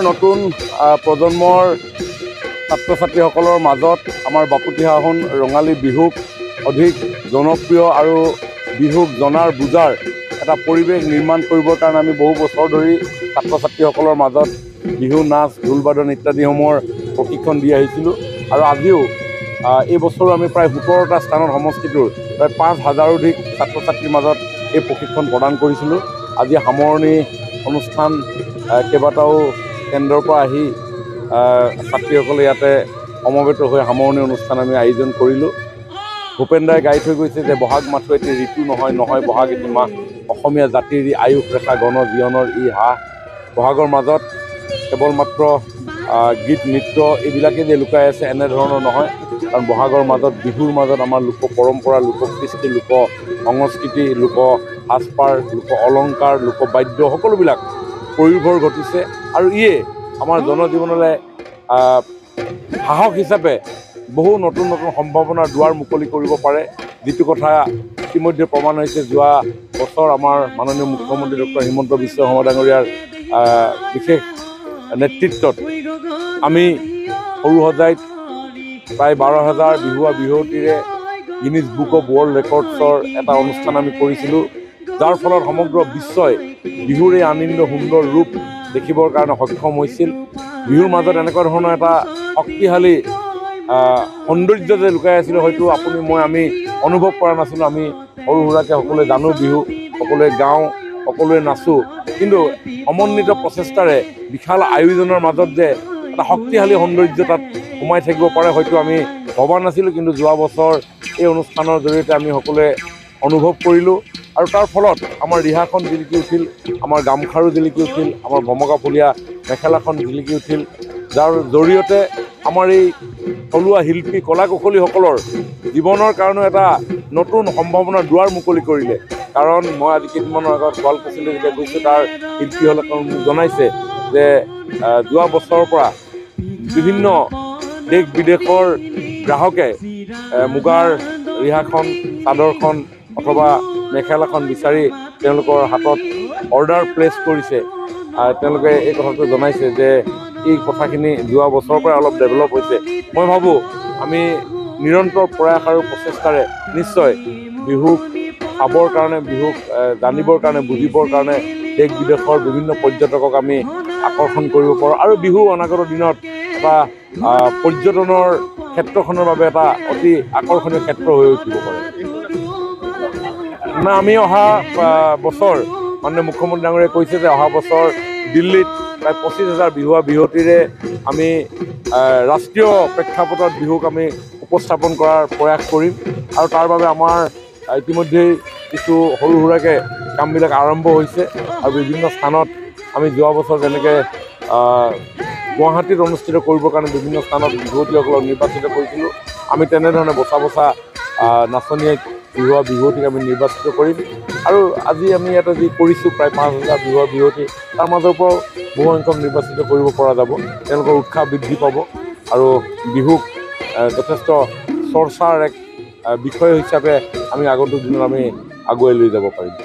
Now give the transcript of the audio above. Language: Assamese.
নতুন প্ৰজন্মৰ ছাত্ৰ ছাত্ৰীসকলৰ মাজত আমাৰ বাপুতিসাহোন ৰঙালী বিহুক অধিক জনপ্ৰিয় আৰু বিহুক জনাৰ বুজাৰ এটা পৰিৱেশ নিৰ্মাণ কৰিবৰ কাৰণে আমি বহু বছৰ ধৰি ছাত্ৰ ছাত্ৰীসকলৰ মাজত বিহু নাচ ঢোল বাদন ইত্যাদিসমূহৰ প্ৰশিক্ষণ দি আহিছিলোঁ আৰু আজিও এই বছৰো আমি প্ৰায় 17টা স্থানত সমষ্টিটোৰ প্ৰায় 5,000 অধিক ছাত্ৰ ছাত্ৰীৰ মাজত এই প্ৰশিক্ষণ প্ৰদান কৰিছিলোঁ। আজি সামৰণি অনুষ্ঠান কেইবাটাও কেন্দ্ৰৰ পৰা আহি ছাত্ৰীসকলে ইয়াতে সমবেত হৈ সামৰণি অনুষ্ঠান আমি আয়োজন কৰিলোঁ। ভূপেন দাই গাই থৈ গৈছে যে বহাগ মাথো এটি ঋতু নহয় নহয় বহাগ এটি মাহ, অসমীয়া জাতিৰ ই আয়ুস ৰেখা গণ জীৱনৰ ই হাঁহ। বহাগৰ মাজত কেৱল মাত্ৰ গীত নৃত্য এইবিলাকেই যে লুকাই আছে এনেধৰণৰ নহয়, কাৰণ বহাগৰ মাজত বিহুৰ মাজত আমাৰ লোক পৰম্পৰা, লোককৃষ্টি, লোক সংস্কৃতি, লোক সাজপাৰ, লোক অলংকাৰ, লোক বাদ্য সকলোবিলাক পৰিভৰ ঘটিছে আৰু ইয়ে আমাৰ জনজীৱনলৈ সাহস হিচাপে বহু নতুন নতুন সম্ভাৱনাৰ দুৱাৰ মুকলি কৰিব পাৰে, যিটো কথা ইতিমধ্যে প্ৰমাণ হৈছে যোৱা বছৰ আমাৰ মাননীয় মুখ্যমন্ত্ৰী ডক্টৰ হিমন্ত বিশ্ব শৰ্মা ডাঙৰীয়াৰ বিশেষ নেতৃত্বত আমি সৰুসজাইত প্ৰায় 12,000 বিহুৱা বিহুৱতীৰে গিনিজ বুক অৱ ৱৰ্ল্ড ৰেকৰ্ডছৰ এটা অনুষ্ঠান আমি কৰিছিলোঁ, যাৰ ফলত সমগ্ৰ বিশ্বই বিহুৰ এই আনন্দ সুন্দৰ ৰূপ দেখিবৰ কাৰণে সক্ষম হৈছিল। বিহুৰ মাজত এনেকুৱা ধৰণৰ এটা শক্তিশালী সৌন্দৰ্য যে লুকাই আছিলে হয়তো আপুনি আমি অনুভৱ কৰা নাছিলোঁ। আমি সৰু সুৰাকৈ সকলোৱে জানো বিহু, সকলোৱে গাওঁ, সকলোৱে নাচোঁ, কিন্তু সমন্বিত প্ৰচেষ্টাৰে বিশাল আয়োজনৰ মাজত যে এটা শক্তিশালী সৌন্দৰ্য তাত সোমাই থাকিব পাৰে হয়তো আমি ভবা নাছিলোঁ, কিন্তু যোৱা বছৰ এই অনুষ্ঠানৰ জৰিয়তে আমি সকলোৱে অনুভৱ কৰিলোঁ আৰু তাৰ ফলত আমাৰ ৰিহাখন জিলিকি উঠিল, আমাৰ গামখাৰু জিলিকি উঠিল, আমাৰ ভমকাফলীয়া মেখেলাখন জিলিকি উঠিল, যাৰ জৰিয়তে আমাৰ এই থলুৱা শিল্পী কলা কুশলীসকলৰ জীৱনৰ কাৰণে এটা নতুন সম্ভাৱনাৰ দুৱাৰ মুকলি কৰিলে। কাৰণ মই আজি কেইদিনমানৰ আগত শুৱালকুছিলৈ যেতিয়া গৈছোঁ, তাৰ শিল্পীসকলে মোক জনাইছে যে যোৱা বছৰৰ পৰা বিভিন্ন দেশ বিদেশৰ গ্ৰাহকে মুগাৰ ৰিহাখন, চাদৰখন অথবা মেখেলাখন বিচাৰি তেওঁলোকৰ হাতত অৰ্ডাৰ প্লেচ কৰিছে। তেওঁলোকে এই কথাটো জনাইছে যে এই কথাখিনি যোৱা বছৰৰ পৰা অলপ ডেভেলপ হৈছে। মই ভাবোঁ আমি নিৰন্তৰ প্ৰয়াস আৰু প্ৰচেষ্টাৰে নিশ্চয় বিহুক চাবৰ কাৰণে, বিহুক জানিবৰ কাৰণে, বুজিবৰ কাৰণে দেশ বিদেশৰ বিভিন্ন পৰ্যটকক আমি আকৰ্ষণ কৰিব পাৰোঁ আৰু বিহু অনাগত দিনত এটা পৰ্যটনৰ ক্ষেত্ৰখনৰ বাবে এটা অতি আকৰ্ষণীয় ক্ষেত্ৰ হৈ উঠিব পাৰে। আমি অহা বছৰ মাননীয় মুখ্যমন্ত্ৰী ডাঙৰীয়াই কৈছে যে অহা বছৰ দিল্লীত প্ৰায় 25,000 বিহুৱা বিহুৱতীৰে আমি ৰাষ্ট্ৰীয় প্ৰেক্ষাপটত বিহুক আমি উপস্থাপন কৰাৰ প্ৰয়াস কৰিম আৰু তাৰ বাবে আমাৰ ইতিমধ্যেই কিছু সৰু সুৰাকৈ কামবিলাক আৰম্ভ হৈছে আৰু বিভিন্ন স্থানত আমি যোৱা বছৰ যেনেকৈ গুৱাহাটীত অনুষ্ঠিত কৰিবৰ কাৰণে বিভিন্ন স্থানত বিহুৱতীসকলক নিৰ্বাচিত কৰিছিলোঁ, আমি তেনেধৰণে বচা বচা নাচনীয়ে বিহুৱা বিহুৱতীক আমি নিৰ্বাচিত কৰিম। আৰু আজি আমি ইয়াতে যি কৰিছোঁ প্ৰায় 5,000 বিহুৱা বিহুৱতী, তাৰ মাজৰ পৰাও বহুসংখ্যক নিৰ্বাচিত কৰিব পৰা যাব। তেওঁলোকৰ উৎসাহ বৃদ্ধি পাব আৰু বিহুক যথেষ্ট চৰ্চাৰ এক বিষয় হিচাপে আমি আগন্তুক দিনত আমি আগুৱাই লৈ যাব পাৰিম।